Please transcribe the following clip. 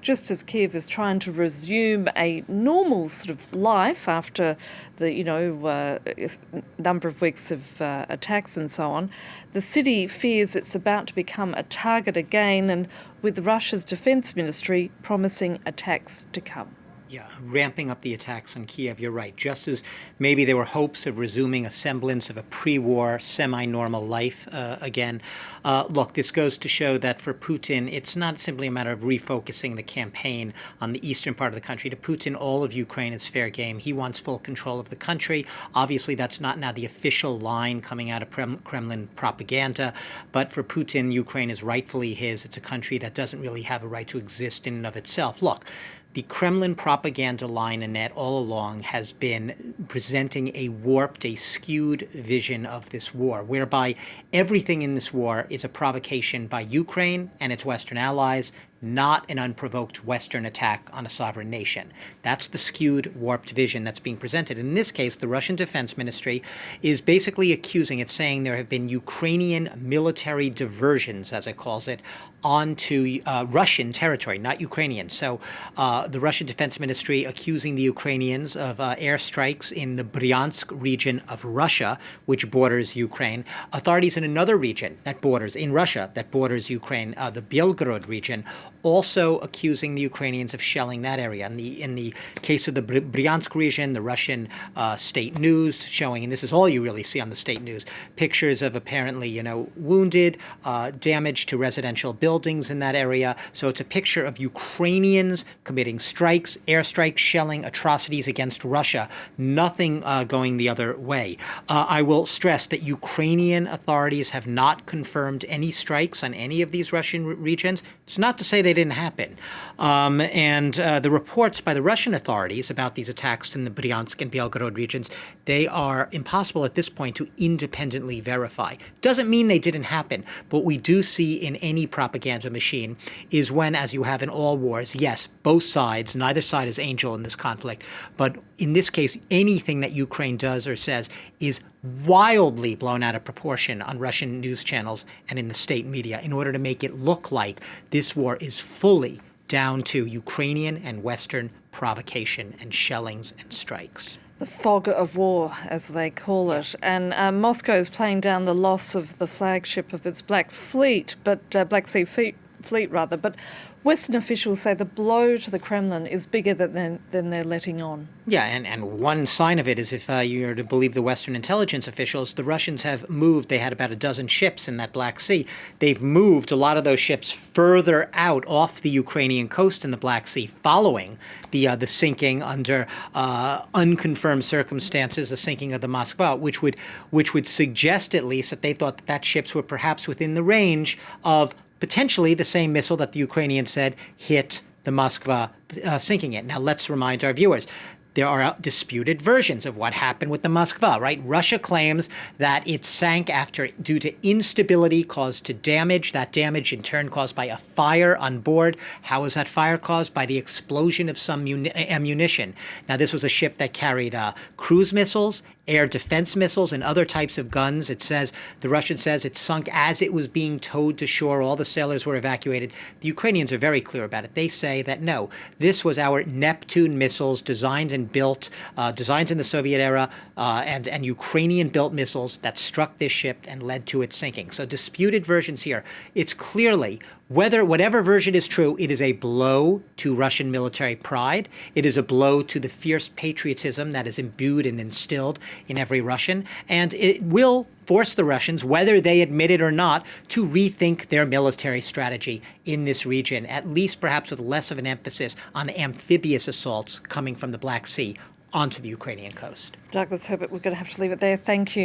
Just as Kyiv is trying to resume a normal sort of life after the, number of weeks of attacks and so on, the city fears it's about to become a target again, and with Russia's defence ministry promising attacks to come. Yeah, ramping up the attacks on Kyiv, you're right. Just as maybe there were hopes of resuming a semblance of a pre-war, semi-normal life again. Look, this goes to show that for Putin, it's not simply a matter of refocusing the campaign on the eastern part of the country. To Putin, all of Ukraine is fair game. He wants full control of the country. Obviously, that's not now the official line coming out of Kremlin propaganda. But for Putin, Ukraine is rightfully his. It's a country that doesn't really have a right to exist in and of itself. Look, the Kremlin propaganda line, Annette, all along has been presenting a warped, a skewed vision of this war, whereby everything in this war is a provocation by Ukraine and its Western allies, not an unprovoked Western attack on a sovereign nation. That's the skewed, warped vision that's being presented. In this case, the Russian Defense Ministry is basically accusing it, saying there have been Ukrainian military diversions, as it calls it, onto Russian territory, not Ukrainian. So the Russian Defense Ministry accusing the Ukrainians of airstrikes in the Bryansk region of Russia, which borders Ukraine. Authorities in another region that borders, in Russia, that borders Ukraine, the Belgorod region, also accusing the Ukrainians of shelling that area. In the case of the Bryansk region, the Russian state news showing, and this is all you really see on the state news, pictures of apparently, wounded, damage to residential buildings in that area. So it's a picture of Ukrainians committing strikes, airstrikes, shelling, atrocities against Russia. Nothing going the other way. I will stress that Ukrainian authorities have not confirmed any strikes on any of these Russian regions. It's not to say they didn't happen. The reports by the Russian authorities about these attacks in the Bryansk and Belgorod regions, they are impossible at this point to independently verify. Doesn't mean they didn't happen. But what we do see in any propaganda machine is when, as you have in all wars, yes, both sides, neither side is angel in this conflict, but in this case, anything that Ukraine does or says is wildly blown out of proportion on Russian news channels and in the state media in order to make it look like this war is fully down to Ukrainian and Western provocation and shellings and strikes. The fog of war, as they call it. And Moscow is playing down the loss of the flagship of its Black Sea Fleet, rather. But Western officials say the blow to the Kremlin is bigger than they're letting on. Yeah, and one sign of it is, if you're to believe the Western intelligence officials, the Russians have moved. They had about a dozen ships in that Black Sea. They've moved a lot of those ships further out off the Ukrainian coast in the Black Sea, following the sinking under unconfirmed circumstances, the sinking of the Moskva, which would suggest at least that they thought that ships were perhaps within the range of potentially the same missile that the Ukrainians said hit the Moskva, sinking it. Now, let's remind our viewers, there are disputed versions of what happened with the Moskva, right? Russia claims that it sank due to instability caused to damage. That damage, in turn, caused by a fire on board. How was that fire caused? By the explosion of some ammunition. Now, this was a ship that carried cruise missiles, air defense missiles, and other types of guns. The Russian says it sunk as it was being towed to shore. All the sailors were evacuated. The Ukrainians are very clear about it. They say that no, this was our Neptune missiles designed in the Soviet era, and Ukrainian-built missiles that struck this ship and led to its sinking. So disputed versions here. It's clearly, whatever version is true, it is a blow to Russian military pride. It is a blow to the fierce patriotism that is imbued and instilled in every Russian. And it will force the Russians, whether they admit it or not, to rethink their military strategy in this region, at least perhaps with less of an emphasis on amphibious assaults coming from the Black Sea onto the Ukrainian coast. Douglas Herbert, we're going to have to leave it there. Thank you.